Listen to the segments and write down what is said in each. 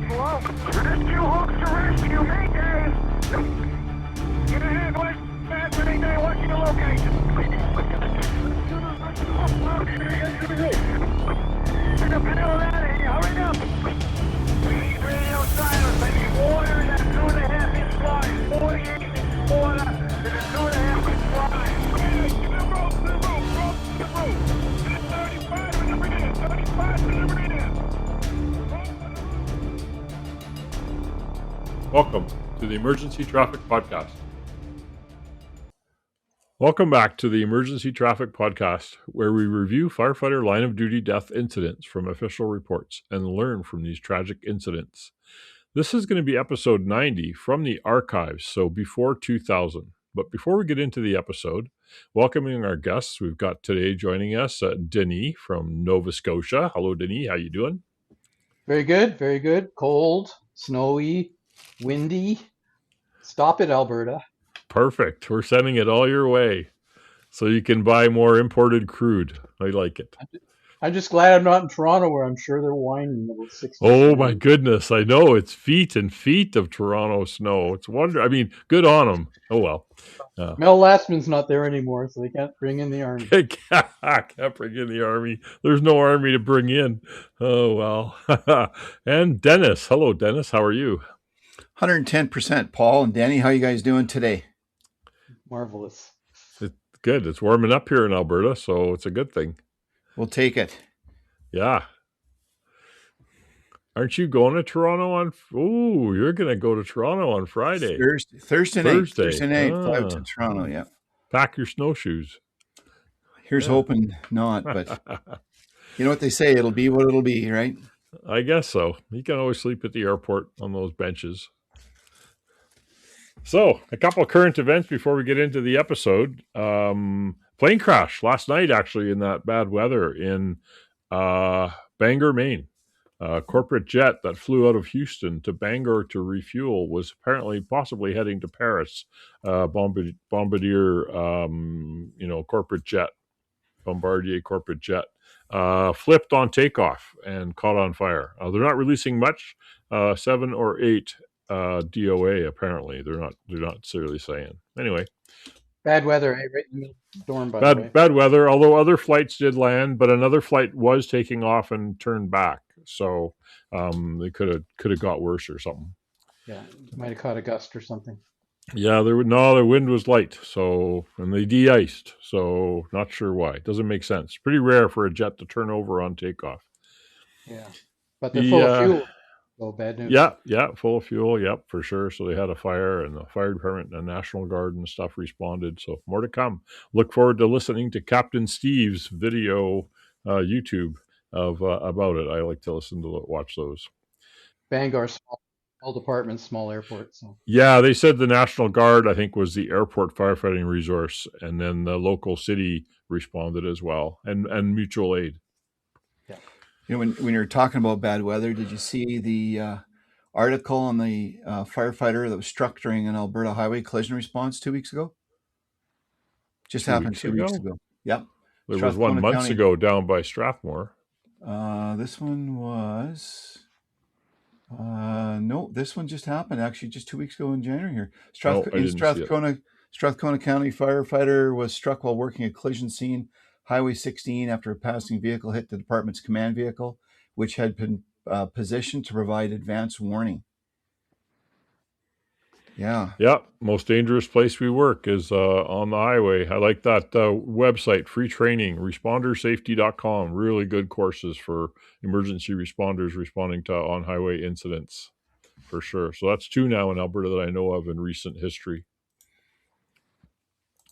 Hello? Rescue hooks to rescue, Mayday! Get ahead, West. Fast Mayday, what's your location? Get the hell out of here, hurry up! We need radio silence, I need water in that 2.5 inch line. 48 inch water in a 2.5 inch line. To the rope, to the rope. 35 in the rear, 35 in the rear. Welcome to the Emergency Traffic Podcast. Welcome back to the Emergency Traffic Podcast, where we review firefighter line of duty death incidents from official reports and learn from these tragic incidents. This is going to be episode 90 from the archives, so before 2000. But before we get into the episode, welcoming our guests, we've got today joining us Denis from Nova Scotia. Hello, Denis. How you doing? Very good, very good. Cold, snowy, windy. Stop it, Alberta. Perfect. We're sending it all your way so you can buy more imported crude. I like it. I'm just glad I'm not in Toronto where I'm sure they're whining about 60. Oh my goodness. I know it's feet and feet of Toronto snow. It's wonder. I mean, good on them. Oh well. Mel Lastman's not there anymore, so they can't bring in the army. Can't bring in the army. There's no army to bring in. Oh well. And Dennis. Hello, Dennis. How are you? 110%, Paul and Danny. How you guys doing today? Marvelous. It's good. It's warming up here in Alberta, so it's a good thing. We'll take it. Yeah. Aren't you going to Toronto on? Oh, you're going to go to Toronto on Friday. Thursday night, fly to Toronto. Yeah. Pack your snowshoes. Here's hoping not, but you know what they say, it'll be what it'll be, right? I guess so. You can always sleep at the airport on those benches. So, a couple of current events before we get into the episode. Plane crash last night, actually, in that bad weather in Bangor, Maine. Corporate jet that flew out of Houston to Bangor to refuel was apparently possibly heading to Paris. Bombardier, corporate jet, Bombardier corporate jet, flipped on takeoff and caught on fire. They're not releasing much, 7 or 8 DOA. Apparently, they're not seriously saying. Anyway. Bad weather, right in the middle of the storm, by the way. Bad weather, although other flights did land, but another flight was taking off and turned back. So they could have got worse or something. Yeah, might have caught a gust or something. Yeah, the wind was light, so and they de-iced, so not sure why. It doesn't make sense. Pretty rare for a jet to turn over on takeoff. Yeah, but they're full of fuel. So bad news. Yeah, full of fuel. Yep, for sure. So they had a fire, and the fire department and the National Guard and stuff responded. So more to come. Look forward to listening to Captain Steve's video YouTube of about it. I like to watch those. Bangor, small department, small airport. So yeah, they said the National Guard, I think, was the airport firefighting resource, and then the local city responded as well, and mutual aid. Yeah. You know, when you're talking about bad weather, did you see the article on the firefighter that was struck during an Alberta highway collision response 2 weeks ago? Just happened 2 weeks ago. Yep. There was one months ago down by Strathmore. This one was no. This one just happened actually just 2 weeks ago in January here. Strathcona County firefighter was struck while working a collision scene, Highway 16, after a passing vehicle hit the department's command vehicle, which had been positioned to provide advance warning. Yeah. Most dangerous place we work is on the highway. I like that website, free training, respondersafety.com. Really good courses for emergency responders responding to on-highway incidents, for sure. So that's 2 now in Alberta that I know of in recent history.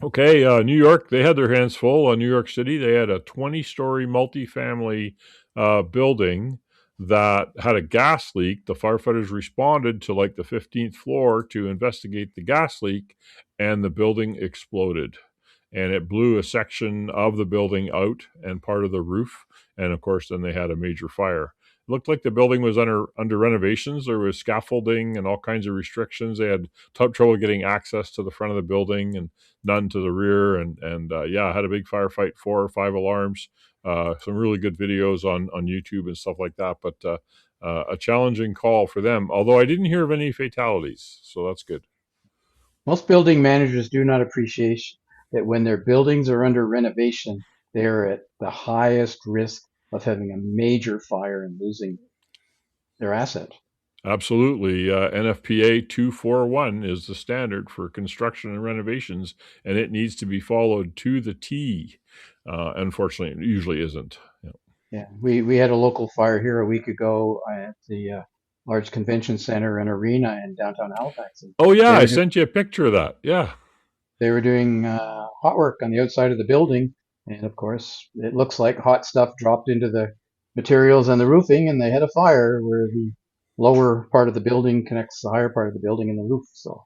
Okay, New York, they had their hands full. New York City, they had a 20-story multifamily building that had a gas leak. The firefighters responded to like the 15th floor to investigate the gas leak, and the building exploded. And it blew a section of the building out and part of the roof. And of course, then they had a major fire. It looked like the building was under renovations. There was scaffolding and all kinds of restrictions. They had trouble getting access to the front of the building and none to the rear. And had a big firefight, 4 or 5 alarms. Some really good videos on YouTube and stuff like that. But a challenging call for them, although I didn't hear of any fatalities, so that's good. Most building managers do not appreciate that when their buildings are under renovation, they're at the highest risk of having a major fire and losing their asset. Absolutely. NFPA 241 is the standard for construction and renovations, and it needs to be followed to the T. Unfortunately, it usually isn't. Yeah, we had a local fire here a week ago at the large convention center and arena in downtown Halifax. Oh, yeah, I sent you a picture of that. Yeah. They were doing hot work on the outside of the building, and of course, it looks like hot stuff dropped into the materials and the roofing, and they had a fire where the lower part of the building connects the higher part of the building and the roof. So,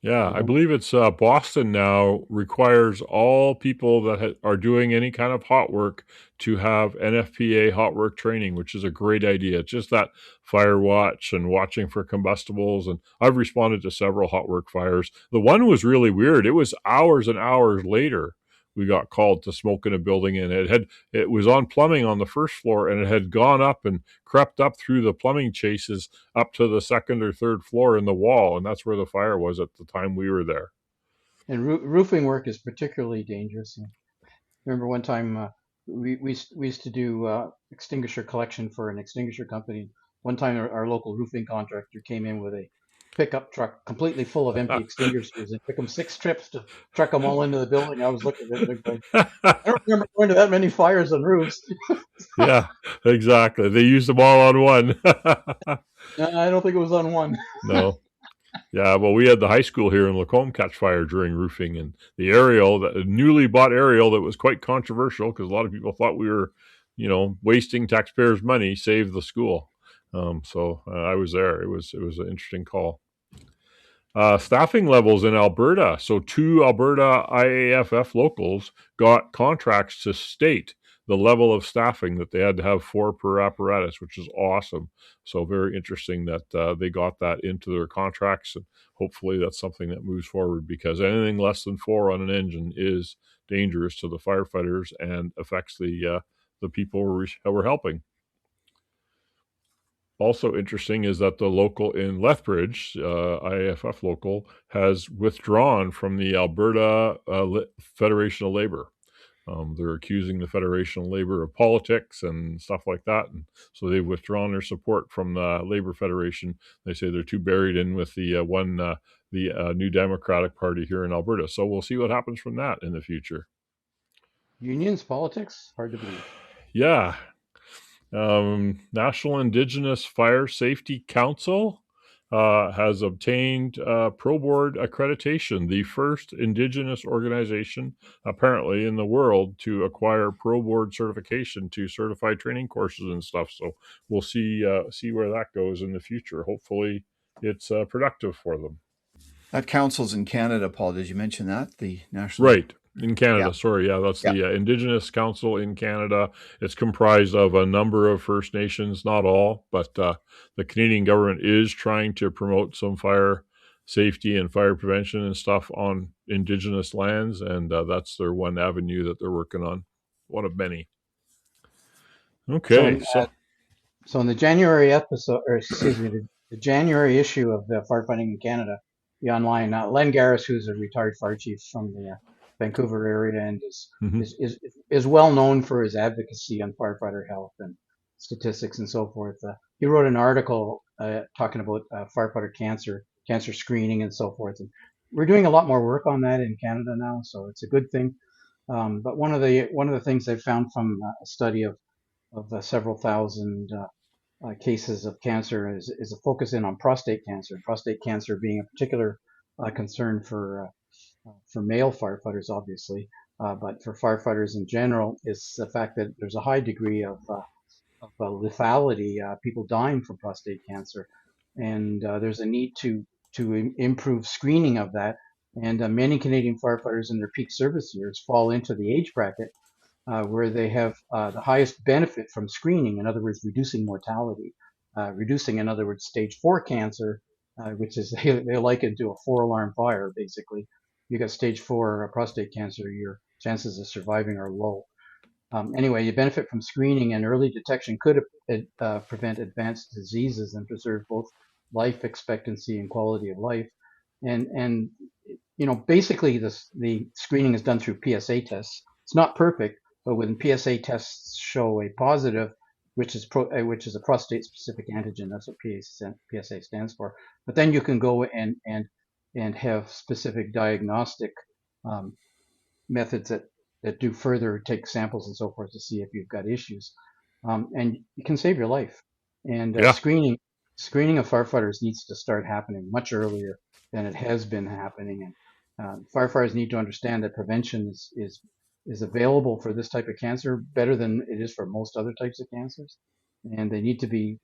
yeah, I believe it's Boston now requires all people that are doing any kind of hot work to have NFPA hot work training, which is a great idea. It's just that fire watch and watching for combustibles. And I've responded to several hot work fires. The one was really weird. It was hours and hours later we got called to smoke in a building, and it was on plumbing on the first floor, and it had gone up and crept up through the plumbing chases up to the second or third floor in the wall, and that's where the fire was at the time we were there. And roofing work is particularly dangerous. Remember one time we used to do extinguisher collection for an extinguisher company. One time our local roofing contractor came in with a pickup truck completely full of empty extinguishers. It took them 6 trips to truck them all into the building. I was looking at it going, I don't remember going to that many fires on roofs. Yeah, exactly. They used them all on one. I don't think it was on one. No. Yeah, well, we had the high school here in Lacombe catch fire during roofing, and the aerial, the newly bought aerial that was quite controversial because a lot of people thought we were, wasting taxpayers' money, saved the school. So I was there. It was an interesting call. Staffing levels in Alberta. So 2 Alberta IAFF locals got contracts to state the level of staffing that they had to have 4 per apparatus, which is awesome. So very interesting that they got that into their contracts, and hopefully that's something that moves forward, because anything less than 4 on an engine is dangerous to the firefighters and affects the people we're helping. Also interesting is that the local in Lethbridge, IAFF local, has withdrawn from the Alberta Federation of Labor. They're accusing the Federation of Labor of politics and stuff like that, and so they've withdrawn their support from the Labor Federation. They say they're too buried in with the New Democratic Party here in Alberta. So we'll see what happens from that in the future. Unions, politics, hard to believe. Yeah. National Indigenous Fire Safety Council has obtained Pro Board accreditation, the first Indigenous organization apparently in the world to acquire Pro Board certification to certify training courses and stuff. So we'll see where that goes in the future. Hopefully it's productive for them. That council's in Canada, Paul. Did you mention that? The national... Right. In Canada, sorry. Yeah, that's the Indigenous Council in Canada. It's comprised of a number of First Nations, not all, but the Canadian government is trying to promote some fire safety and fire prevention and stuff on Indigenous lands, and that's their one avenue that they're working on, one of many. Okay, so in the January episode, or excuse me, the January issue of the Firefighting in Canada, the online, Len Garris, who's a retired fire chief from the Vancouver area and is well known for his advocacy on firefighter health and statistics and so forth. He wrote an article talking about firefighter cancer screening and so forth. And we're doing a lot more work on that in Canada now, so it's a good thing. But one of the things they found from a study of several thousand cases of cancer is a focus in on prostate cancer. Prostate cancer being a particular concern for male firefighters, obviously, but for firefighters in general, is the fact that there's a high degree of lethality, people dying from prostate cancer, and there's a need to improve screening of that. And many Canadian firefighters in their peak service years fall into the age bracket where they have the highest benefit from screening. In other words, reducing mortality, reducing, in other words, stage 4 cancer, which is they liken to a 4-alarm fire, basically. You got stage 4 prostate cancer, your chances of surviving are low. Anyway, you benefit from screening, and early detection could prevent advanced diseases and preserve both life expectancy and quality of life. And basically the screening is done through PSA tests. It's not perfect, but when PSA tests show a positive, which is a prostate specific antigen, that's what PSA stands for. But then you can go and have specific diagnostic methods that do further take samples and so forth to see if you've got issues, and it can save your life. And screening of firefighters needs to start happening much earlier than it has been happening. And firefighters need to understand that prevention is available for this type of cancer better than it is for most other types of cancers, and they need to be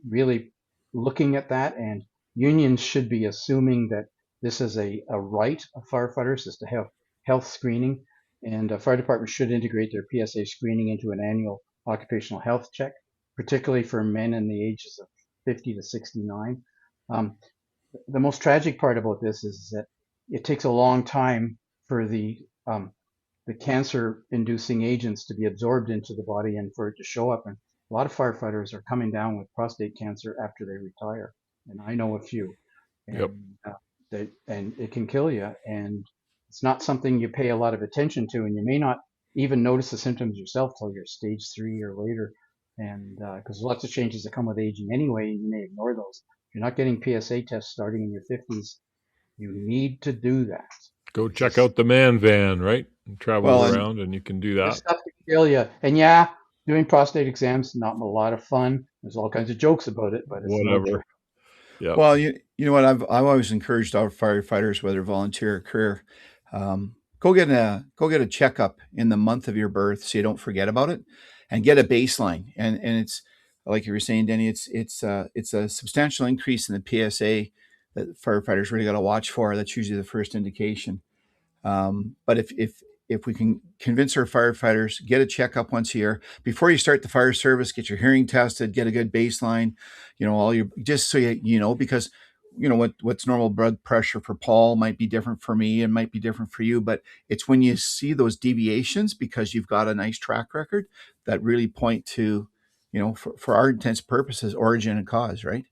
really looking at that. And unions should be assuming that this is a right of firefighters is to have health screening, and fire departments should integrate their PSA screening into an annual occupational health check, particularly for men in the ages of 50 to 69. The most tragic part about this is that it takes a long time for the cancer-inducing agents to be absorbed into the body and for it to show up. And a lot of firefighters are coming down with prostate cancer after they retire, and I know a few. And, and it can kill you, and it's not something you pay a lot of attention to, and you may not even notice the symptoms yourself till you're stage 3 or later. And because lots of changes that come with aging anyway, you may ignore those. If you're not getting PSA tests starting in your 50s, you need to do that. Go check out the man van, right? And travel around, and you can do that. Stuff to kill you. And yeah, doing prostate exams, not a lot of fun. There's all kinds of jokes about it, but it's whatever. Yeah. Well, you know what? I've always encouraged our firefighters, whether volunteer or career, go get a checkup in the month of your birth, so you don't forget about it, and get a baseline. And it's like you were saying, Denny, it's a substantial increase in the PSA that firefighters really got to watch for. That's usually the first indication. But if we can convince our firefighters, get a checkup once a year before you start the fire service, get your hearing tested, get a good baseline, just so you know, because what's normal blood pressure for Paul might be different for me and might be different for you. But it's when you see those deviations, because you've got a nice track record, that really point to, for our intents and purposes, origin and cause, right?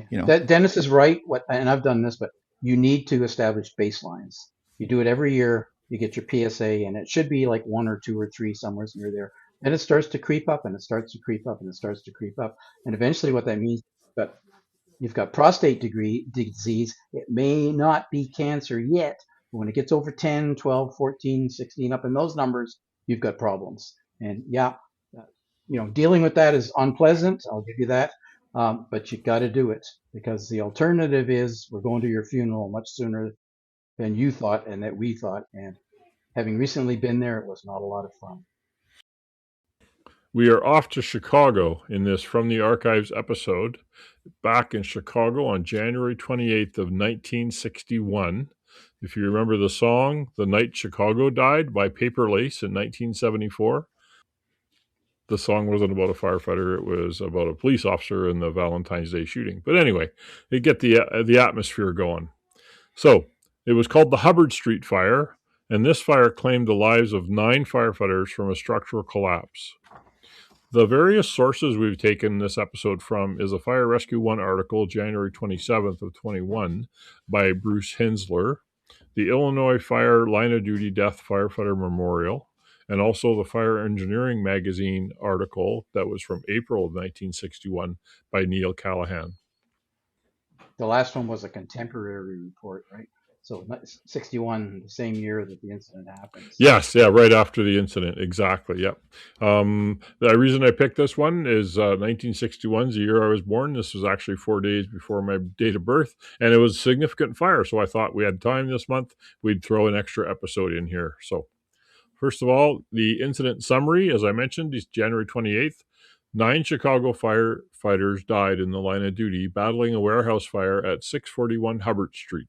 Dennis is right. And I've done this, but you need to establish baselines. You do it every year. You get your PSA, and it should be like 1 or 2 or 3 somewhere near there. Then it starts to creep up, and it starts to creep up, and it starts to creep up. And eventually what that means, but you've got prostate disease. It may not be cancer yet, but when it gets over 10, 12, 14, 16, up in those numbers, you've got problems. And dealing with that is unpleasant. I'll give you that. But you got to do it, because the alternative is we're going to your funeral much sooner than you thought and that we thought. And having recently been there, it was not a lot of fun. We are off to Chicago in this From the Archives episode. Back in Chicago on January 28th of 1961. If you remember the song, The Night Chicago Died by Paper Lace in 1974. The song wasn't about a firefighter. It was about a police officer in the Valentine's Day shooting. But anyway, they get the atmosphere going. So it was called the Hubbard Street Fire, and this fire claimed the lives of 9 firefighters from a structural collapse. The various sources we've taken this episode from is a Fire Rescue 1 article, January 27th of 21, by Bruce Hensler, the Illinois Fire Line of Duty Death Firefighter Memorial, and also the Fire Engineering Magazine article that was from April of 1961 by Neil Callahan. The last one was a contemporary report, right? So 61, the same year that the incident happened. Yes, right after the incident, exactly, yep. The reason I picked this one is 1961 is the year I was born. This was actually 4 days before my date of birth, and it was a significant fire, so I thought we had time this month, we'd throw an extra episode in here. So, first of all, the incident summary, as I mentioned, is January 28th. 9 Chicago firefighters died in the line of duty battling a warehouse fire at 641 Hubbard Street.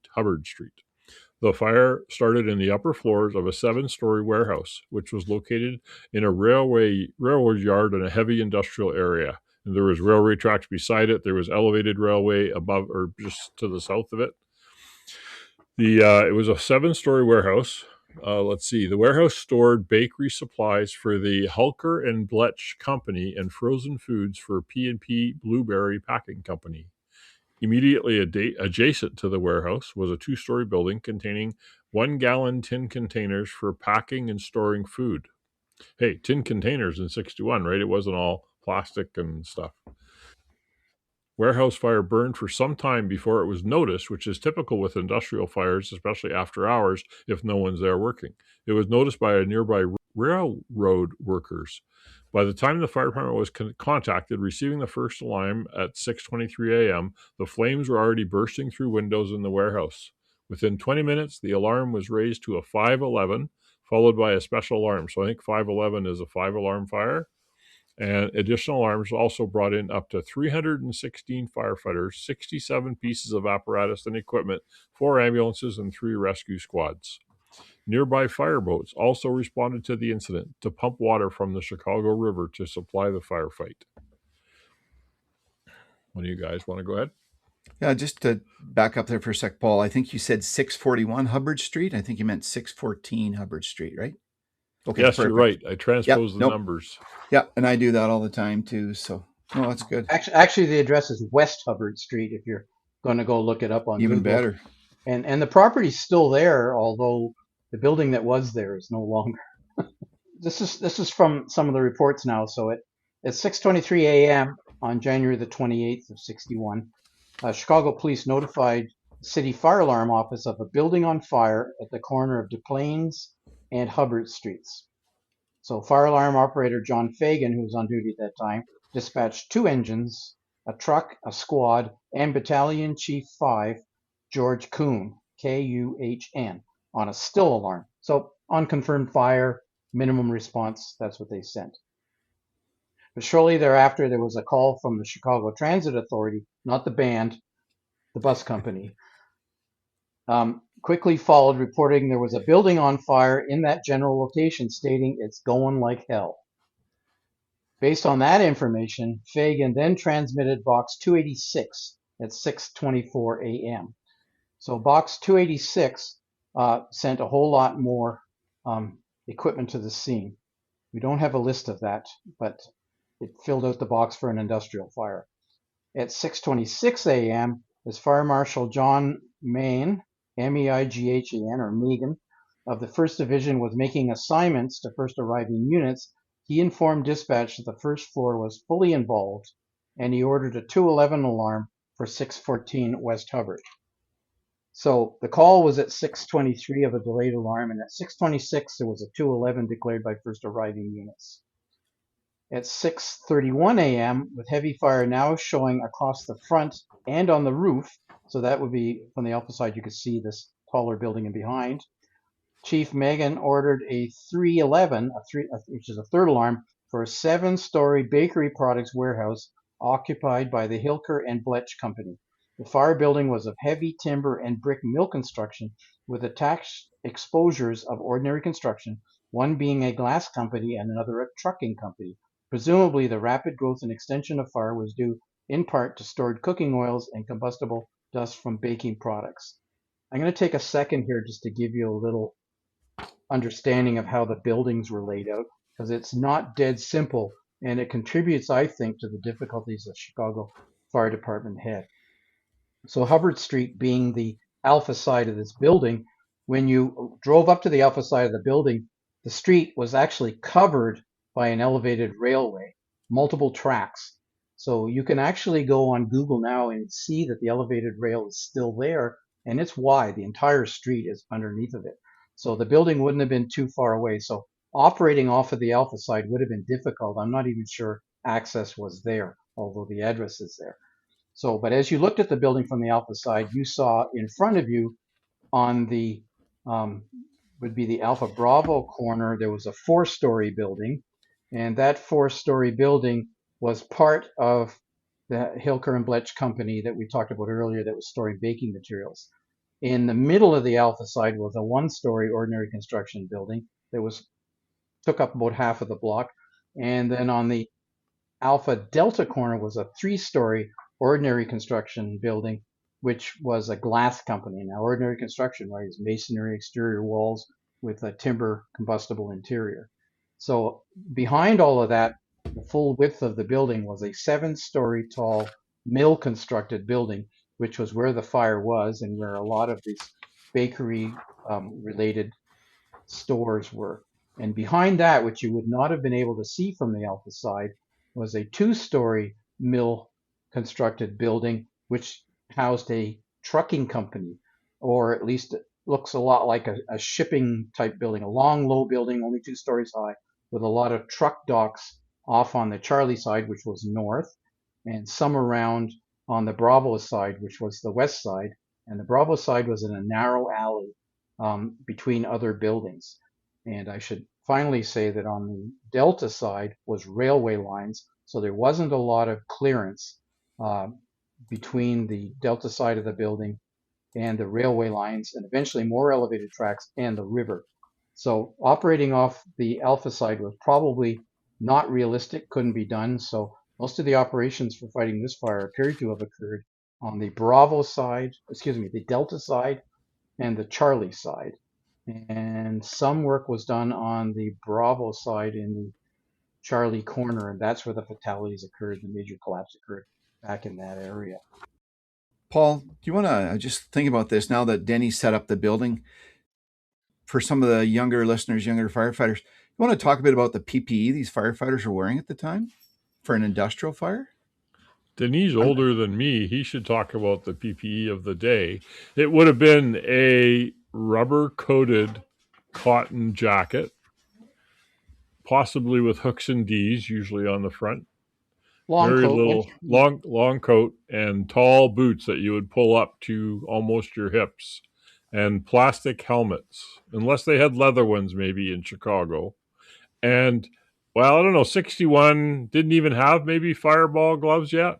The fire started in the upper floors of a 7-story warehouse, which was located in a railroad yard in a heavy industrial area. And there was railway tracks beside it. There was elevated railway above or just to the south of it. It was a 7-story warehouse. Let's see. The warehouse stored bakery supplies for the Hulker and Bletch Company and frozen foods for P&P Blueberry Packing Company. Immediately adjacent to the warehouse was a 2-story building containing 1-gallon tin containers for packing and storing food. Hey, tin containers in 61, right? It wasn't all plastic and stuff. Warehouse fire burned for some time before it was noticed, which is typical with industrial fires, especially after hours if no one's there working. It was noticed by a nearby railroad workers. By the time the fire department was contacted, receiving the first alarm at 6:23 a.m., the flames were already bursting through windows in the warehouse. Within 20 minutes, the alarm was raised to a 511, followed by a special alarm. So I think 511 is a 5-alarm fire. And additional alarms also brought in up to 316 firefighters, 67 pieces of apparatus and equipment, 4 ambulances, and 3 rescue squads. Nearby fireboats also responded to the incident to pump water from the Chicago River to supply the firefight. One of you guys want to go ahead? Yeah, just to back up there for a sec, Paul, I think you said 641 Hubbard Street. I think you meant 614 Hubbard Street, right? Okay, yes, perfect. You're right. I transposed the numbers. Yeah, and I do that all the time too. So, no, that's good. Actually, the address is West Hubbard Street. If you're going to go look it up on Even Google. Better. And the property's still there, although the building that was there is no longer. This is from some of the reports now. So at 6:23 a.m. on January the 28th of 61, Chicago police notified the city fire alarm office of a building on fire at the corner of DePlains and Hubbard Streets. So fire alarm operator John Fagan, who was on duty at that time, dispatched 2 engines, a truck, a squad, and Battalion Chief 5, George Kuhn, Kuhn, on a still alarm. So unconfirmed fire, minimum response, that's what they sent. But shortly thereafter, there was a call from the Chicago Transit Authority, not the band, the bus company, quickly followed, reporting there was a building on fire in that general location, stating it's going like hell. Based on that information, Fagan then transmitted Box 286 at 6:24 a.m. So Box 286 sent a whole lot more equipment to the scene. We don't have a list of that, but it filled out the box for an industrial fire. At 6:26 a.m., as Fire Marshal John Main, Meigen, or Megan, of the 1st Division was making assignments to first arriving units, he informed dispatch that the first floor was fully involved, and he ordered a 211 alarm for 614 West Hubbard. So the call was at 6:23 of a delayed alarm, and at 6:26 there was a 211 declared by first arriving units. At 6:31 a.m., with heavy fire now showing across the front and on the roof, so that would be from the Alpha side, you could see this taller building in behind, Chief Megan ordered a 311, which is a 3rd alarm, for a 7-story bakery products warehouse occupied by the Hilker and Bletch Company. The fire building was of heavy timber and brick mill construction with attached exposures of ordinary construction, one being a glass company and another a trucking company. Presumably, the rapid growth and extension of fire was due in part to stored cooking oils and combustible dust from baking products. I'm going to take a second here just to give you a little understanding of how the buildings were laid out, because it's not dead simple, and it contributes, I think, to the difficulties that Chicago Fire Department had. So Hubbard Street being the Alpha side of this building, when you drove up to the Alpha side of the building, the street was actually covered by an elevated railway, multiple tracks. So you can actually go on Google now and see that the elevated rail is still there, and it's wide. The entire street is underneath of it. So the building wouldn't have been too far away. So operating off of the Alpha side would have been difficult. I'm not even sure access was there, although the address is there. So, but as you looked at the building from the Alpha side, you saw in front of you on the, would be the Alpha Bravo corner, there was a 4-story building. And that 4-story building was part of the Hilker and Bletch company that we talked about earlier that was storing baking materials. In the middle of the Alpha side was a 1-story ordinary construction building that took up about half of the block. And then on the Alpha Delta corner was a 3-story ordinary construction building, which was a glass company. Now, ordinary construction, right, is masonry, exterior walls, with a timber combustible interior. So behind all of that, the full width of the building was a 7-story tall mill constructed building, which was where the fire was and where a lot of these bakery related stores were. And behind that, which you would not have been able to see from the Alpha side, was a 2-story mill constructed building, which housed a trucking company, or at least it looks a lot like a shipping type building, a long, low building, only 2 stories high, with a lot of truck docks off on the Charlie side, which was north, and some around on the Bravo side, which was the west side. And the Bravo side was in a narrow alley between other buildings. And I should finally say that on the Delta side was railway lines, so there wasn't a lot of clearance between the Delta side of the building and the railway lines, and eventually more elevated tracks and the river. So operating off the Alpha side was probably not realistic, couldn't be done. So most of the operations for fighting this fire appeared to have occurred on the Bravo side, the Delta side and the Charlie side. And some work was done on the Bravo side in the Charlie corner, and that's where the fatalities occurred, the major collapse occurred back in that area. Paul, do you want to just think about this now that Denny set up the building? For some of the younger listeners, younger firefighters, you want to talk a bit about the PPE these firefighters were wearing at the time for an industrial fire? Denny's older than me. He should talk about the PPE of the day. It would have been a rubber-coated cotton jacket, possibly with hooks and D's, usually on the front. Long coat, and tall boots that you would pull up to almost your hips, and plastic helmets, unless they had leather ones maybe in Chicago. And, well, I don't know, 61 didn't even have maybe fireball gloves yet.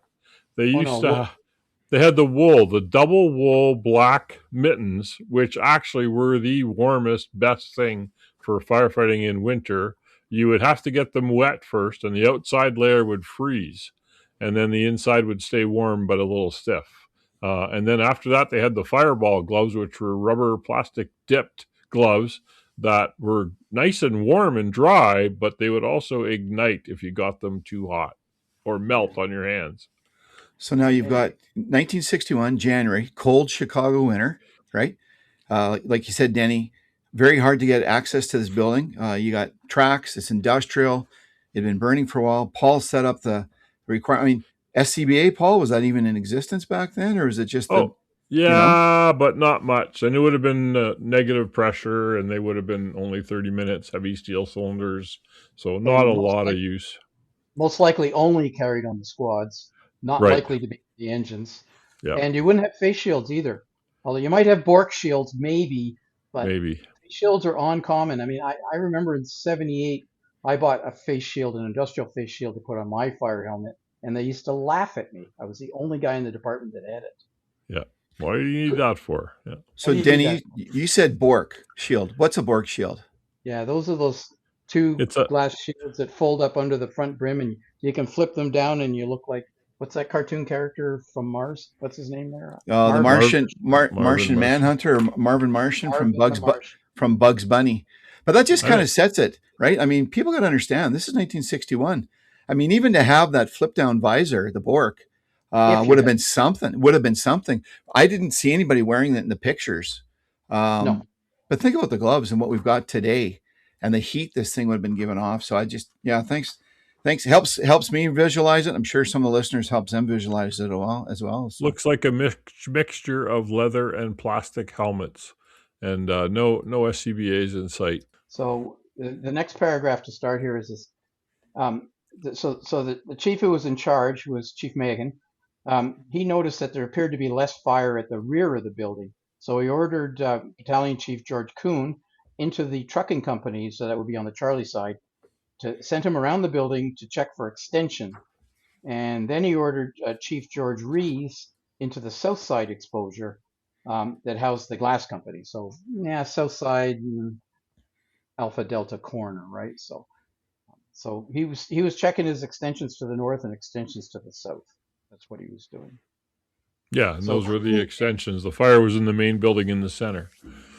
They they had the double wool black mittens, which actually were the warmest, best thing for firefighting in winter. You would have to get them wet first, and the outside layer would freeze, and then the inside would stay warm but a little stiff. And then after that, they had the fireball gloves, which were rubber plastic dipped gloves that were nice and warm and dry, but they would also ignite if you got them too hot or melt on your hands. So now you've got 1961, January, cold Chicago winter, right? Like you said, Denny, very hard to get access to this building. You got tracks, it's industrial. It had been burning for a while. Paul set up the requirement. I mean, SCBA, Paul, was that even in existence back then? Or is it just but not much. And it would have been negative pressure, and they would have been only 30 minutes, heavy steel cylinders. So not a lot of use. Most likely only carried on the squads, not likely to be the engines. Yeah. And you wouldn't have face shields either. Although you might have Bork shields, maybe, but face shields are uncommon. I mean, I remember in 78, I bought a face shield, an industrial face shield to put on my fire helmet, and they used to laugh at me. I was the only guy in the department that had it. Yeah. What do you need that for? Yeah. So, Denny, you said Bork shield. What's a Bork shield? Yeah, those are those two glass shields that fold up under the front brim, and you can flip them down, and you look like, what's that cartoon character from Mars? What's his name there? The Martian Manhunter, or Marvin Martian from Bugs Bunny. But that just kind of sets it, right? I mean, people got to understand, this is 1961. I mean, even to have that flip down visor, the Bork, would have been something. I didn't see anybody wearing that in the pictures. No. But think about the gloves and what we've got today and the heat this thing would have been given off. So thanks. Helps me visualize it. I'm sure some of the listeners helps them visualize it as well. So. Looks like a mixture of leather and plastic helmets, and no SCBAs in sight. So the next paragraph to start here is this. So the chief who was in charge was Chief Megan. He noticed that there appeared to be less fire at the rear of the building. So he ordered Battalion Chief George Kuhn into the trucking companies that would be on the Charlie side to send him around the building to check for extension. And then he ordered Chief George Rees into the south side exposure that housed the glass company. So south side, Alpha Delta corner, right? So he was checking his extensions to the north and extensions to the south. That's what he was doing. Yeah, and So those were the extensions. The fire was in the main building in the center.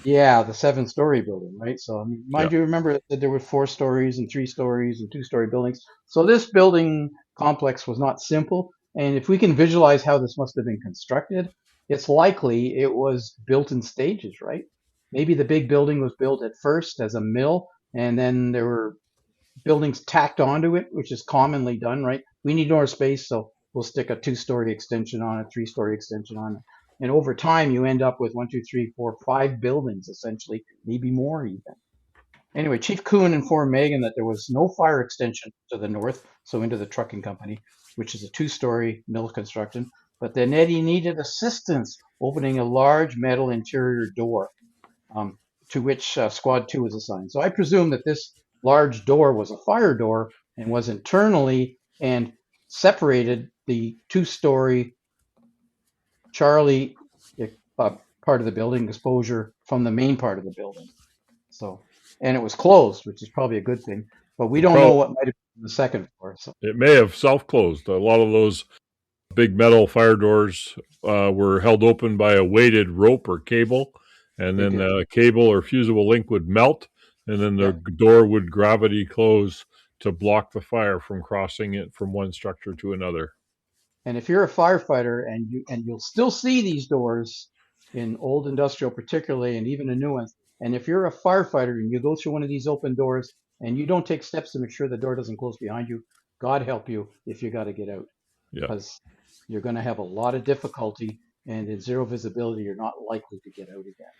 yeah, the 7-story building, right? So Yeah. mind you, remember that there were 4 stories and 3 stories and 2-story buildings. So this building complex was not simple. And if we can visualize how this must have been constructed, it's likely it was built in stages, right? Maybe the big building was built at first as a mill, and then there were buildings tacked onto it, which is commonly done, right? We need more space, so we'll stick a 2-story extension on it, 3-story extension on it. And over time, you end up with 1, 2, 3, 4, 5 buildings, essentially, maybe more even. Anyway, Chief Kuhn informed Megan that there was no fire extension to the north, so into the trucking company, which is a 2-story mill construction. But then Eddie needed assistance opening a large metal interior door, to which Squad 2 was assigned. So I presume that this large door was a fire door and was internally and separated the 2-story Charlie part of the building exposure from the main part of the building. So, and it was closed, which is probably a good thing. But we don't know what might have been the second floor. So it may have self-closed. A lot of those big metal fire doors were held open by a weighted rope or cable, and then the cable or fusible link would melt, and then the door would gravity close to block the fire from crossing it from one structure to another. And if you're a firefighter and you'll still see these doors in old industrial particularly, and even in new ones, and if you're a firefighter and you go through one of these open doors and you don't take steps to make sure the door doesn't close behind you, God help you if you got to get out. Yeah. Because you're going to have a lot of difficulty, and in zero visibility, you're not likely to get out again.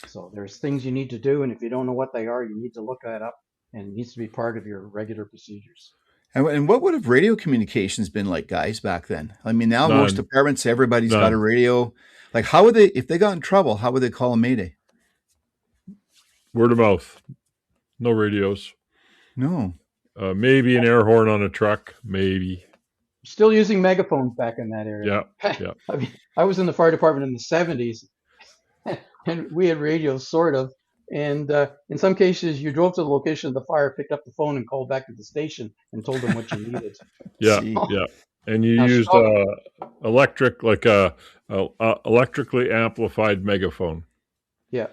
So there's things you need to do, and if you don't know what they are, you need to look that up, and it needs to be part of your regular procedures. And what would have radio communications been like, guys, back then? I mean, now None. most departments, everybody's got a radio. Like, how would they, if they got in trouble, how would they call a mayday? Word of mouth. No radios. No. Maybe an air horn on a truck. Maybe. Still using megaphones back in that area. Yeah. I mean, I was in the fire department in the 70s, and we had radios, sort of. And in some cases, you drove to the location of the fire, picked up the phone, and called back to the station and told them what you needed. Yeah. And you used electric, like a electrically amplified megaphone. Yeah.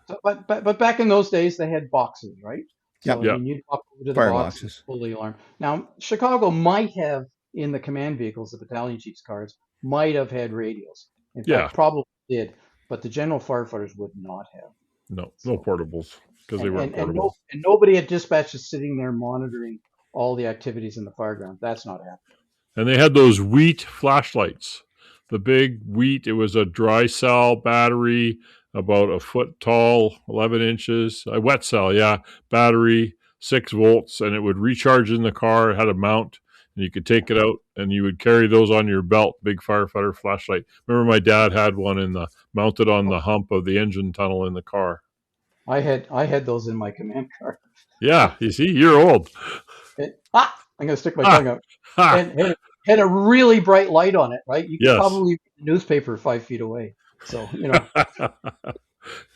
So, but back in those days, they had boxes, right? So you'd walk over to the box and pull the alarm. Now, Chicago might have, in the command vehicles, the battalion chief's cars, might have had radios. In fact, probably did, but the general firefighters would not have. No portables, because they weren't portable. And nobody at dispatch is sitting there monitoring all the activities in the fireground. That's not happening. And they had those wheat flashlights. The big wheat, it was a dry cell battery, about a foot tall, 11 inches, a wet cell, battery, 6 volts, and it would recharge in the car. It had a mount, and you could take it out, and you would carry those on your belt, big firefighter flashlight. Remember my dad had one mounted on the hump of the engine tunnel in the car. I had those in my command car. Yeah, you see, you're old. I'm going to stick my tongue out. And had a really bright light on it, right? You could probably read the newspaper 5 feet away. So,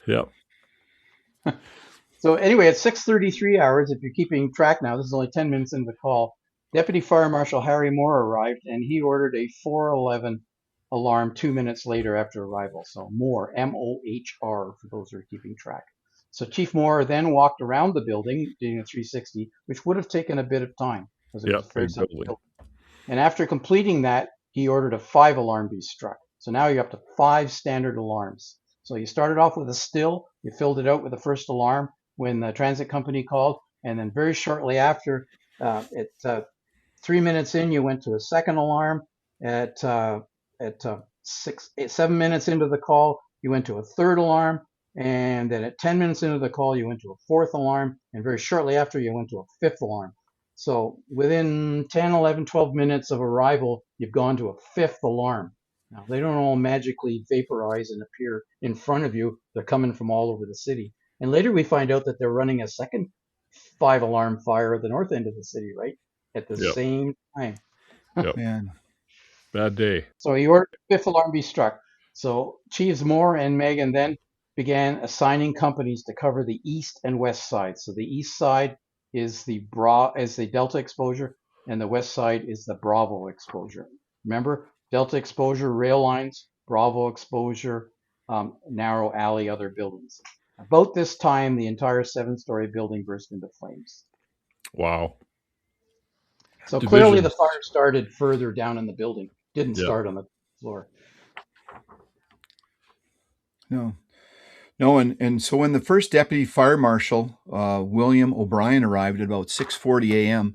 Yep. So anyway, at 6:33 hours, if you're keeping track now, this is only 10 minutes into the call, Deputy Fire Marshal Harry Moore arrived, and he ordered a 411 alarm 2 minutes later after arrival. So Moore, M-O-H-R, for those who are keeping track. So Chief Moore then walked around the building, doing a 360, which would have taken a bit of time. And after completing that, he ordered a 5 alarm be struck. So now you're up to 5 standard alarms. So you started off with a still, you filled it out with the first alarm when the transit company called, and then very shortly after, 3 minutes in, you went to a second alarm. At 7 minutes into the call, you went to a third alarm, and then at 10 minutes into the call, you went to a fourth alarm, and very shortly after, you went to a fifth alarm. So within 10, 11, 12 minutes of arrival, you've gone to a fifth alarm. Now, they don't all magically vaporize and appear in front of you. They're coming from all over the city. And later we find out that they're running a second 5-alarm fire at the north end of the city, right? At the same time. Man. Bad day. So he ordered the 5th alarm be struck. So Chiefs Moore and Megan then began assigning companies to cover the east and west side. So the east side is the Delta exposure, and the west side is the Bravo exposure. Remember, Delta exposure, rail lines, Bravo exposure, narrow alley, other buildings. About this time, the entire 7-story building burst into flames. Wow. So clearly the Divisions. fire started further down in the building. Didn't Yeah. start on the floor. No, and so when the first deputy fire marshal, William O'Brien, arrived at about 6:40 a.m.,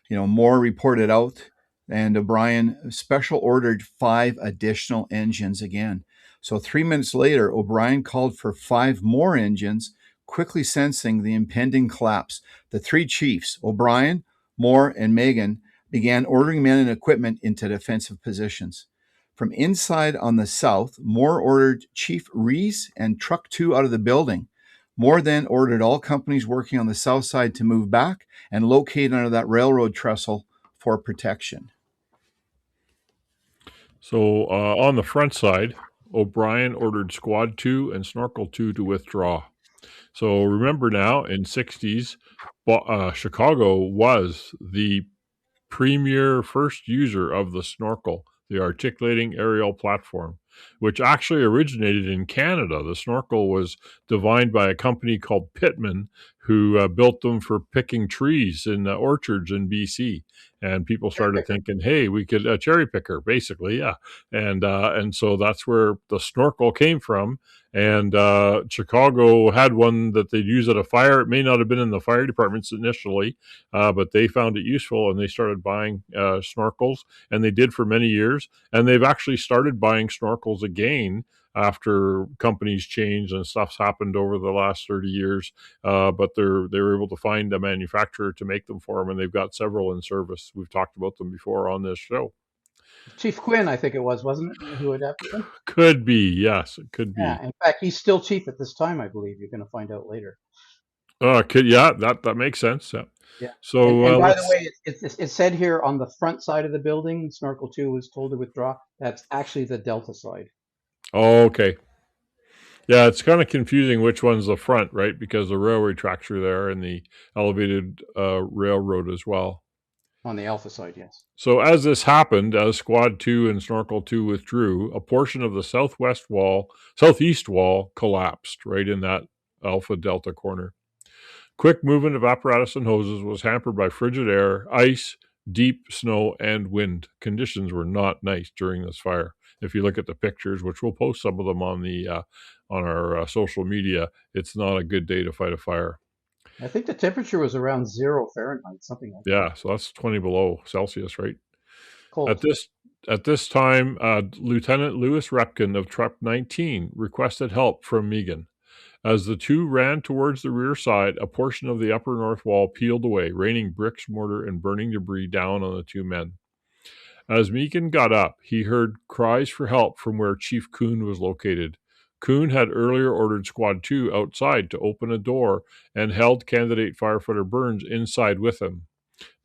more reported out, and O'Brien special ordered 5 additional engines again. So 3 minutes later, O'Brien called for 5 more engines, quickly sensing the impending collapse. The 3 chiefs, O'Brien, Moore, and Megan, began ordering men and equipment into defensive positions. From inside on the south, Moore ordered Chief Rees and Truck 2 out of the building. Moore then ordered all companies working on the south side to move back and locate under that railroad trestle for protection. So on the front side, O'Brien ordered Squad 2 and Snorkel 2 to withdraw. So remember now, in 60s, Chicago was the premier first user of the Snorkel, the articulating aerial platform, which actually originated in Canada. The Snorkel was designed by a company called Pittman, who built them for picking trees in orchards in BC. And people started thinking, hey, we could a cherry picker, basically, yeah. And so that's where the Snorkel came from. And Chicago had one that they'd use at a fire. It may not have been in the fire departments initially, but they found it useful, and they started buying snorkels, and they did for many years. And they've actually started buying snorkels again after companies changed and stuff's happened over the last 30 years. But they were able to find a manufacturer to make them for them, and they've got several in service. We've talked about them before on this show. Chief Quinn, I think it was, wasn't it, who adapted them? Could be, yes, it could be. Yeah, in fact, he's still chief at this time, I believe. You're going to find out later. Yeah, that makes sense. Yeah. So, and by the way, it said here on the front side of the building, Snorkel 2 was told to withdraw. That's actually the Delta side. Oh, okay. Yeah, it's kind of confusing which one's the front, right? Because the railway tracks are there and the elevated railroad as well. On the Alpha side, yes. So as this happened, as Squad 2 and Snorkel 2 withdrew, a portion of the southeast wall collapsed right in that Alpha Delta corner. Quick movement of apparatus and hoses was hampered by frigid air, ice, deep snow, and wind. Conditions were not nice during this fire. If you look at the pictures, which we'll post some of them on our social media, it's not a good day to fight a fire. I think the temperature was around 0 Fahrenheit, something like that. Yeah, so that's 20 below Celsius, right? Cold. At this time, Lieutenant Louis Repkin of Truck 19 requested help from Megan. As the two ran towards the rear side, a portion of the upper north wall peeled away, raining bricks, mortar, and burning debris down on the 2 men. As Megan got up, he heard cries for help from where Chief Kuhn was located. Kuhn had earlier ordered Squad 2 outside to open a door and held candidate firefighter Burns inside with him.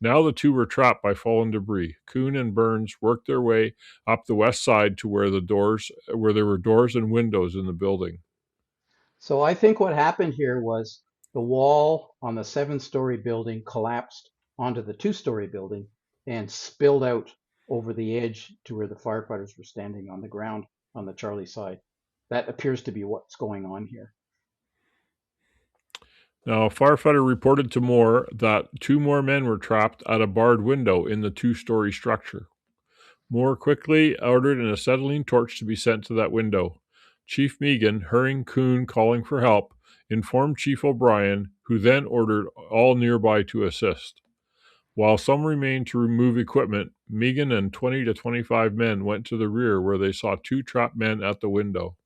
Now the 2 were trapped by fallen debris. Kuhn and Burns worked their way up the west side to where there were doors and windows in the building. So I think what happened here was the wall on the 7-story building collapsed onto the 2-story building and spilled out over the edge to where the firefighters were standing on the ground on the Charlie side. That appears to be what's going on here. Now, a firefighter reported to Moore that 2 more men were trapped at a barred window in the 2-story structure. Moore quickly ordered an acetylene torch to be sent to that window. Chief Megan, hearing Kuhn calling for help, informed Chief O'Brien, who then ordered all nearby to assist. While some remained to remove equipment, Megan and 20 to 25 men went to the rear where they saw 2 trapped men at the window.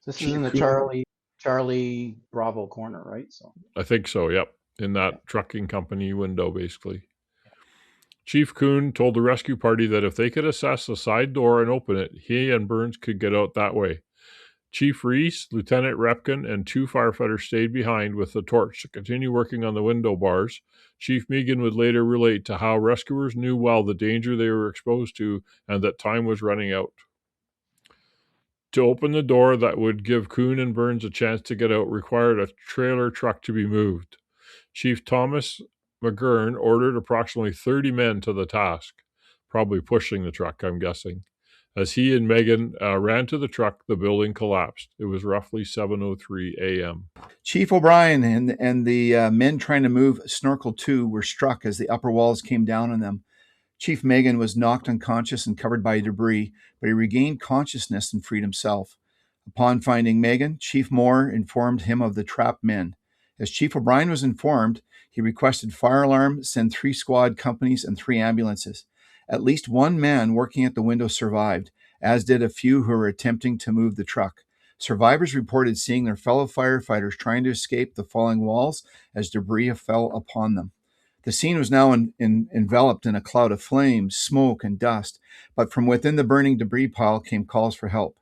This is in the Charlie Bravo corner, right? So I think so, yep. In that trucking company window, basically. Chief Kuhn told the rescue party that if they could access the side door and open it, he and Burns could get out that way. Chief Rees, Lieutenant Repkin, and 2 firefighters stayed behind with the torch to continue working on the window bars. Chief Megan would later relate to how rescuers knew well the danger they were exposed to and that time was running out. To open the door that would give Kuhn and Burns a chance to get out required a trailer truck to be moved. Chief Thomas McGurn ordered approximately 30 men to the task. probably pushing the truck, I'm guessing. As he and Megan ran to the truck, the building collapsed. It was roughly 7:03 a.m. Chief O'Brien and the men trying to move Snorkel 2 were struck as the upper walls came down on them. Chief Megan was knocked unconscious and covered by debris, but he regained consciousness and freed himself. Upon finding Megan, Chief Moore informed him of the trapped men. As Chief O'Brien was informed, he requested fire alarm send 3 squad companies and 3 ambulances. At least one man working at the window survived, as did a few who were attempting to move the truck. Survivors reported seeing their fellow firefighters trying to escape the falling walls as debris fell upon them. The scene was now enveloped in a cloud of flames, smoke, and dust, but from within the burning debris pile came calls for help.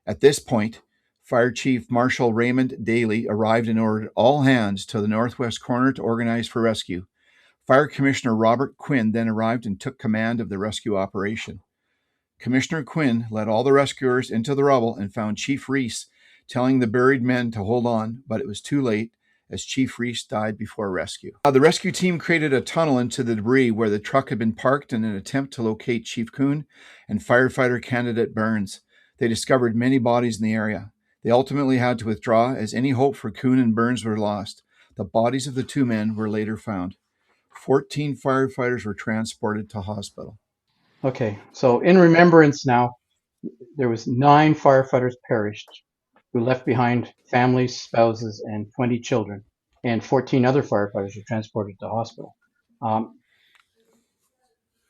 At this point, Fire Chief Marshal Raymond Daly arrived and ordered all hands to the northwest corner to organize for rescue. Fire Commissioner Robert Quinn then arrived and took command of the rescue operation. Commissioner Quinn led all the rescuers into the rubble and found Chief Reese telling the buried men to hold on, but it was too late as Chief Reese died before rescue. The rescue team created a tunnel into the debris where the truck had been parked in an attempt to locate Chief Kuhn and firefighter candidate Burns. They discovered many bodies in the area. They ultimately had to withdraw as any hope for Kuhn and Burns were lost. The bodies of the 2 men were later found. 14 firefighters were transported to hospital. Okay, so in remembrance now, there was 9 firefighters perished who left behind families, spouses, and 20 children, and 14 other firefighters were transported to hospital.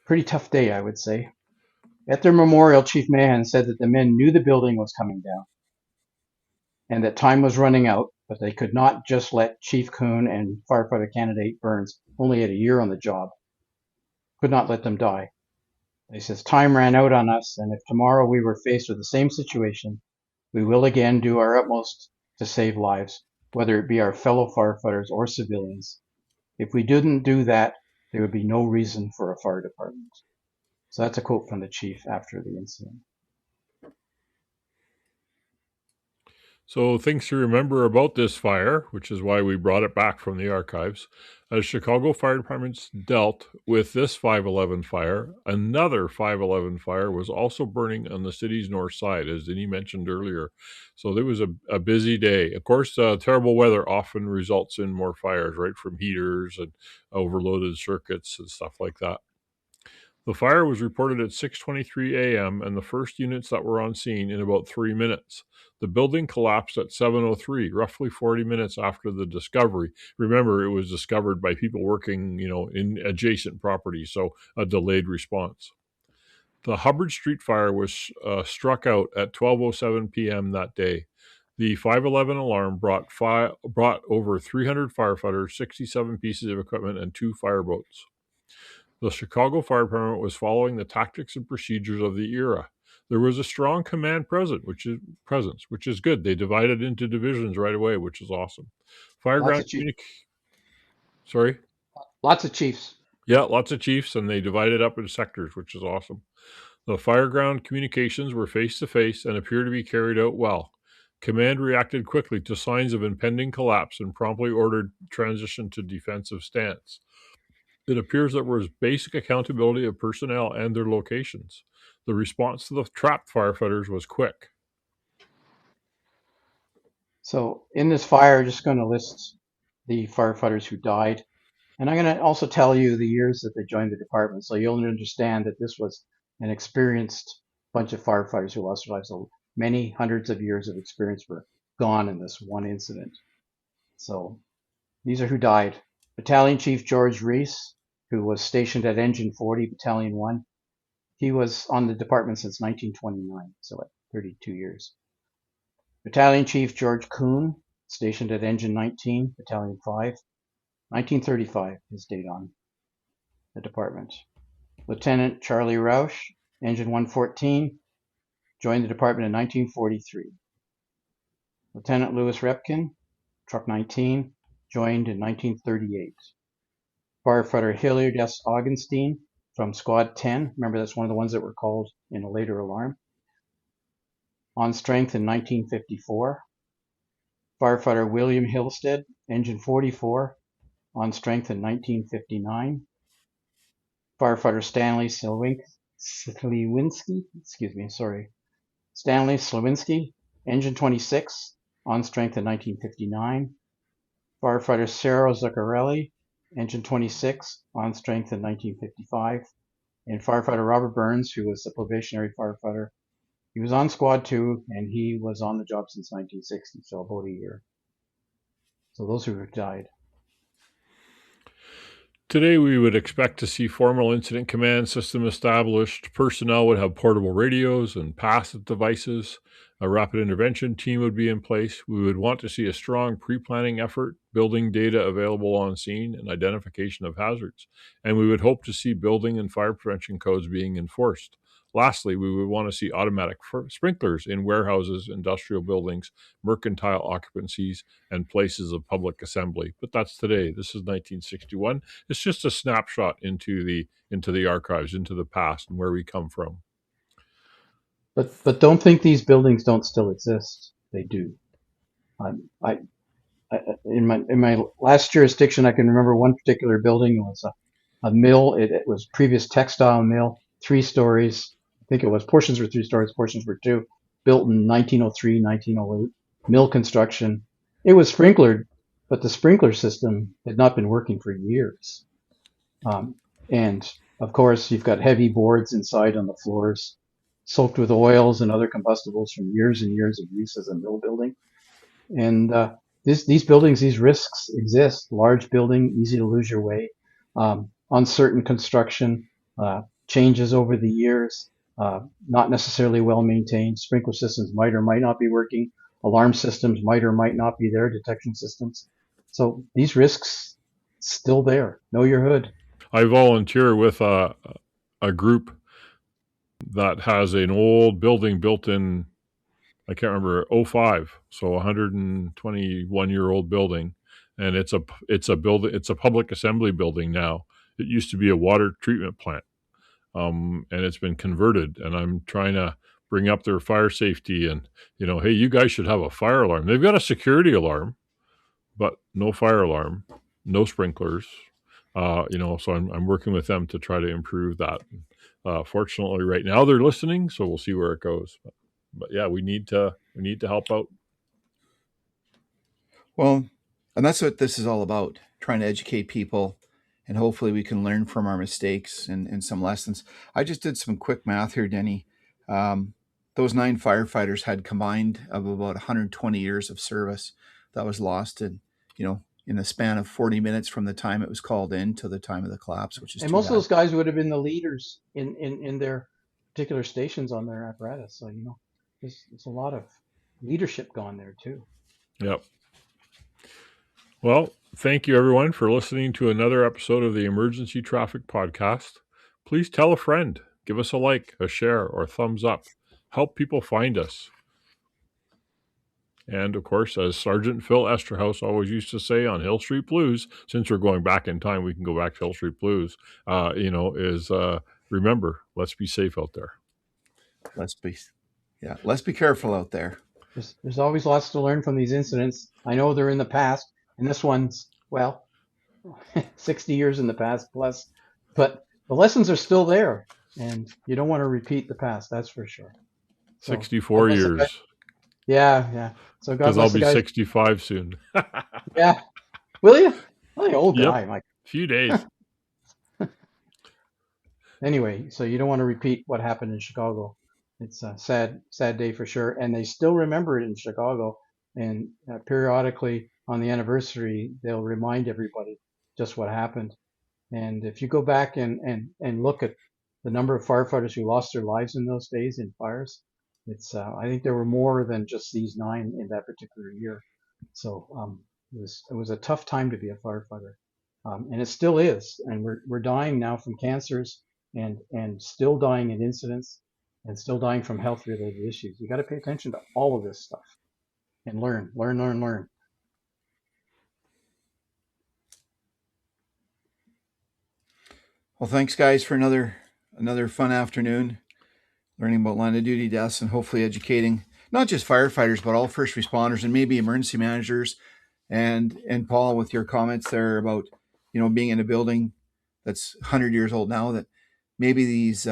Pretty tough day, I would say. At their memorial, Chief Mahan said that the men knew the building was coming down and that time was running out, but they could not just let Chief Kuhn and firefighter candidate Burns, only had a year on the job, could not let them die. He says, time ran out on us, and if tomorrow we were faced with the same situation, we will again do our utmost to save lives, whether it be our fellow firefighters or civilians. If we didn't do that, there would be no reason for a fire department. So that's a quote from the chief after the incident. So things to remember about this fire, which is why we brought it back from the archives. As Chicago fire departments dealt with this 511 fire, another 511 fire was also burning on the city's north side, as Denny mentioned earlier. So there was a busy day. Of course, terrible weather often results in more fires, right, from heaters and overloaded circuits and stuff like that. The fire was reported at 6:23 a.m. and the first units that were on scene in about 3 minutes. The building collapsed at 7:03, roughly 40 minutes after the discovery. Remember, it was discovered by people working, in adjacent properties, so a delayed response. The Hubbard Street fire was struck out at 12:07 p.m. that day. The 511 alarm brought over 300 firefighters, 67 pieces of equipment, and 2 fireboats. The Chicago Fire Department was following the tactics and procedures of the era. There was a strong command presence, which is good. They divided into divisions right away, which is awesome. Sorry? Lots of chiefs. Yeah, lots of chiefs, and they divided up into sectors, which is awesome. The fireground communications were face-to-face and appear to be carried out well. Command reacted quickly to signs of impending collapse and promptly ordered transition to defensive stance. It appears that there was basic accountability of personnel and their locations. The response to the trapped firefighters was quick. So in this fire, I'm just going to list the firefighters who died. And I'm going to also tell you the years that they joined the department, so you'll understand that this was an experienced bunch of firefighters who lost their lives. So many hundreds of years of experience were gone in this one incident. So these are who died. Battalion Chief George Reese, who was stationed at Engine 40, Battalion 1. He was on the department since 1929, so at 32 years. Battalion Chief George Kuhn, stationed at Engine 19, Battalion 5. 1935, his date on the department. Lieutenant Charlie Roush, Engine 114, joined the department in 1943. Lieutenant Louis Repkin, Truck 19, joined in 1938. Firefighter Hilliard S. Augenstein from Squad 10, remember that's one of the ones that were called in a later alarm, on strength in 1954. Firefighter William Hillstead, Engine 44, on strength in 1959. Firefighter Stanley Silwink, Stanley Slawinski, engine 26, on strength in 1959. Firefighter Sarah Zuccarelli, engine 26, on strength in 1955. And firefighter Robert Burns, who was a probationary firefighter, he was on squad 2, and he was on the job since 1960, so about a year. So those who have died. Today, we would expect to see formal incident command system established. Personnel would have portable radios and passive devices. A rapid intervention team would be in place. We would want to see a strong pre-planning effort, building data available on scene, and identification of hazards. And we would hope to see building and fire prevention codes being enforced. Lastly, we would want to see automatic sprinklers in warehouses, industrial buildings, mercantile occupancies, and places of public assembly. But that's today. This is 1961. It's just a snapshot into the archives, into the past, and where we come from. But don't think these buildings don't still exist. They do. In my last jurisdiction, I can remember one particular building. It was a mill. It was previous textile mill, 3 stories. I think it was. Portions were 3 stories, portions were 2. Built in 1903, 1908. Mill construction. It was sprinklered, but the sprinkler system had not been working for years. And of course, you've got heavy boards inside on the floors, soaked with oils and other combustibles from years and years of use as a mill building. And these buildings, these risks exist. Large building, easy to lose your way. Uncertain construction, changes over the years, not necessarily well maintained. Sprinkler systems might or might not be working. Alarm systems might or might not be there, detection systems. So these risks still there. Know your hood. I volunteer with a group that has an old building built in, I can't remember, 05, so 121-year-old building, and it's a public assembly building now. It used to be a water treatment plant, and it's been converted. And I'm trying to bring up their fire safety, and hey, you guys should have a fire alarm. They've got a security alarm, but no fire alarm, no sprinklers. So I'm working with them to try to improve that. Fortunately, right now they're listening, so we'll see where it goes. But yeah, we need to help out. Well, and that's what this is all about, trying to educate people, and hopefully we can learn from our mistakes and some lessons. I just did some quick math here, Denny. Those 9 firefighters had combined of about 120 years of service that was lost in the span of 40 minutes from the time it was called in to the time of the collapse, which is and most of those guys would have been the leaders in their particular stations on their apparatus. So there's a lot of leadership gone there too. Yep. Well, thank you everyone for listening to another episode of the Emergency Traffic Podcast. Please tell a friend, give us a like, a share, or a thumbs up. Help people find us. And of course, as Sergeant Phil Esterhaus always used to say on Hill Street Blues, since we're going back in time, we can go back to Hill Street Blues, remember, let's be safe out there. Let's be careful out there. There's always lots to learn from these incidents. I know they're in the past, and this one's, 60 years in the past plus, but the lessons are still there, and you don't want to repeat the past, that's for sure. 64 years. Yeah. So God bless I'll be guys. 65 soon. Yeah. Will you? I'm an old guy, Mike. Few days. Anyway, so you don't want to repeat what happened in Chicago. It's a sad day for sure. And they still remember it in Chicago. And periodically on the anniversary, they'll remind everybody just what happened. And if you go back and look at the number of firefighters who lost their lives in those days in fires, I think there were more than just these 9 in that particular year. So it was a tough time to be a firefighter, and it still is. And we're dying now from cancers, and still dying in incidents, and still dying from health-related issues. You got to pay attention to all of this stuff and learn. Well, thanks guys for another fun afternoon, learning about line of duty deaths, and hopefully educating not just firefighters, but all first responders and maybe emergency managers. And Paul, with your comments there about, being in a building that's 100 years old now, that maybe these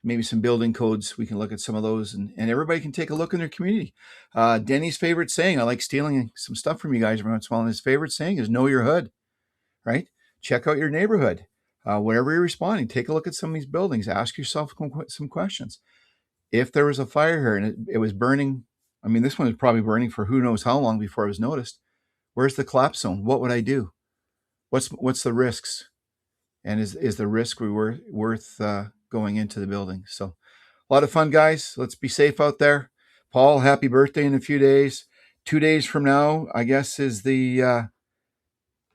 maybe some building codes. We can look at some of those, and everybody can take a look in their community. Denny's favorite saying, I like stealing some stuff from you guys every once in a while, and his favorite saying is know your hood, right? Check out your neighborhood. Wherever you're responding, take a look at some of these buildings. Ask yourself some questions. If there was a fire here and it was burning, I mean, this one was probably burning for who knows how long before it was noticed. Where's the collapse zone? What would I do? What's the risks? And is the risk worth going into the building? So a lot of fun, guys. Let's be safe out there. Paul, happy birthday in a few days. 2 days from now, I guess, is the...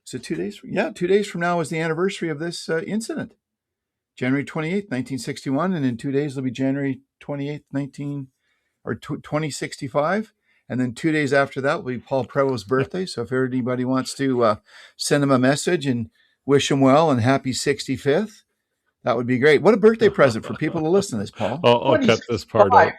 is it 2 days? Yeah, 2 days from now is the anniversary of this incident. January 28th, 1961. And in 2 days, it'll be January 28th, 2065. And then 2 days after that will be Paul Prevost's birthday. So if anybody wants to send him a message and wish him well and happy 65th, that would be great. What a birthday present for people to listen to this, Paul. I'll cut this part out.